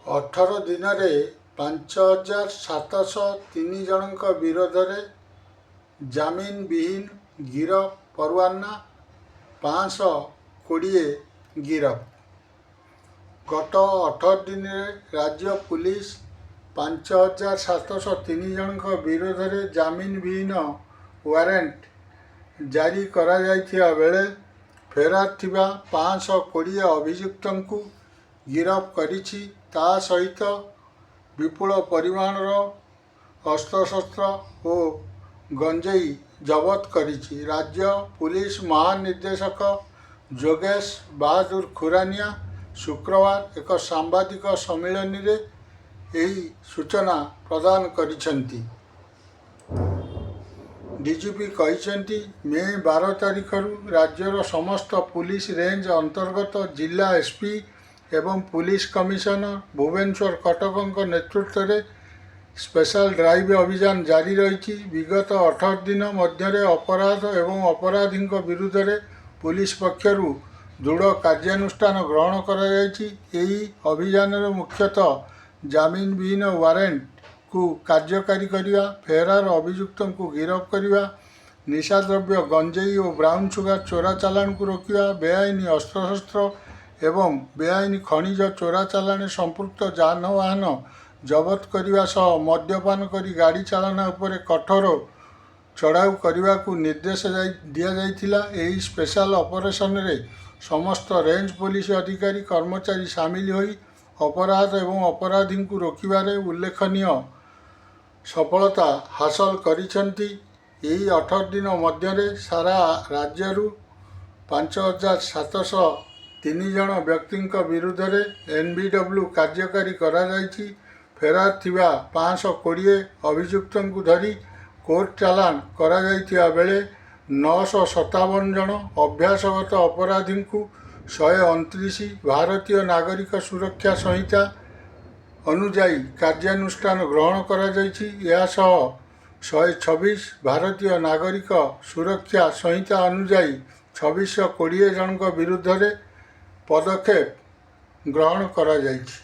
18 ଦିନରେ 5,703 ଜଣଙ୍କ ବିରୋଧରେ ଜାମିନ ବିହୀନ ଗିରଫ ପରୱାନା, 520 ଗିରଫ। ଗତ 18 ଦିନରେ ରାଜ୍ୟ ପୁଲିସ 5,703 ଜଣଙ୍କ ବିରୋଧରେ ଜାମିନ ବିହୀନ ୱାରେଣ୍ଟ ଜାରି କରାଯାଇଥିବା ବେଳେ ଫେରାର ଥିବା 520 ଅଭିଯୁକ୍ତଙ୍କୁ ଗିରଫ କରିଛି। ତା ସହିତ ବିପୁଳ ପରିମାଣର ଅସ୍ତ୍ରଶସ୍ତ୍ର ଓ ଗଞ୍ଜେଇ ଜବତ କରିଛି। ରାଜ୍ୟ ପୁଲିସ ମହାନିର୍ଦ୍ଦେଶକ ଯୋଗେଶ ବାହାଦୁର ଖୁରାନିଆ ଶୁକ୍ରବାର ଏକ ସାମ୍ବାଦିକ ସମ୍ମିଳନୀରେ ଏହି ସୂଚନା ପ୍ରଦାନ କରିଛନ୍ତି। ଡିଜିପି କହିଛନ୍ତି, ମେ 12 ତାରିଖରୁ ରାଜ୍ୟର ସମସ୍ତ ପୁଲିସ ରେଞ୍ଜ ଅନ୍ତର୍ଗତ ଜିଲ୍ଲା ଏସ୍ପି ଏବଂ ପୁଲିସ କମିଶନର ଭୁବନେଶ୍ୱର କଟକଙ୍କ ନେତୃତ୍ୱରେ ସ୍ପେଶାଲ ଡ୍ରାଇଭ୍ ଅଭିଯାନ ଜାରି ରହିଛି। ବିଗତ 18 ଦିନ ମଧ୍ୟରେ ଅପରାଧ ଏବଂ ଅପରାଧୀଙ୍କ ବିରୁଦ୍ଧରେ ପୁଲିସ ପକ୍ଷରୁ ଦୃଢ଼ କାର୍ଯ୍ୟାନୁଷ୍ଠାନ ଗ୍ରହଣ କରାଯାଇଛି। ଏହି ଅଭିଯାନରେ ମୁଖ୍ୟତଃ ଜାମିନ ବିହୀନ ୱାରେଣ୍ଟକୁ କାର୍ଯ୍ୟକାରୀ କରିବା, ଫେରାର ଅଭିଯୁକ୍ତଙ୍କୁ ଗିରଫ କରିବା, ନିଶାଦ୍ରବ୍ୟ ଗଞ୍ଜେଇ ଓ ବ୍ରାଉନ ସୁଗାର ଚୋରା ଚାଲାଣକୁ ରୋକିବା, ବେଆଇନ ଅସ୍ତ୍ରଶସ୍ତ୍ର ଏବଂ ବେଆଇନ ଖଣିଜ ଚୋରା ଚାଲାଣରେ ସମ୍ପୃକ୍ତ ଯାନବାହନ ଜବତ କରିବା ସହ ମଦ୍ୟପାନ କରି ଗାଡ଼ି ଚାଳନା ଉପରେ କଠୋର ଚଢ଼ାଉ କରିବାକୁ ନିର୍ଦ୍ଦେଶ ଦିଆଯାଇଥିଲା। ଏହି ସ୍ପେଶାଲ ଅପରେସନରେ ସମସ୍ତ ରେଞ୍ଜ ପୋଲିସ ଅଧିକାରୀ କର୍ମଚାରୀ ସାମିଲ ହୋଇ ଅପରାଧ ଏବଂ ଅପରାଧୀଙ୍କୁ ରୋକିବାରେ ଉଲ୍ଲେଖନୀୟ ସଫଳତା ହାସଲ କରିଛନ୍ତି। ଏହି 18 ଦିନ ମଧ୍ୟରେ ସାରା ରାଜ୍ୟରୁ 5,703 ଜଣ ବ୍ୟକ୍ତିଙ୍କ ବିରୁଦ୍ଧରେ NBW କାର୍ଯ୍ୟକାରୀ କରାଯାଇଛି। ଫେରାର ଥିବା 520 ଅଭିଯୁକ୍ତଙ୍କୁ ଧରି କୋର୍ଟ ଚାଲାଣ କରାଯାଇଥିବା ବେଳେ 957 ଜଣ ଅଭ୍ୟାସଗତ ଅପରାଧୀଙ୍କୁ 129 ଭାରତୀୟ ନାଗରିକ ସୁରକ୍ଷା ସଂହିତା ଅନୁଯାୟୀ କାର୍ଯ୍ୟାନୁଷ୍ଠାନ ଗ୍ରହଣ କରାଯାଇଛି। ଏହାସହ 126 ଭାରତୀୟ ନାଗରିକ ସୁରକ୍ଷା ସଂହିତା ଅନୁଯାୟୀ 2620 ଜଣଙ୍କ ବିରୁଦ୍ଧରେ ପଦକ୍ଷେପ ଗ୍ରହଣ କରାଯାଇଛି।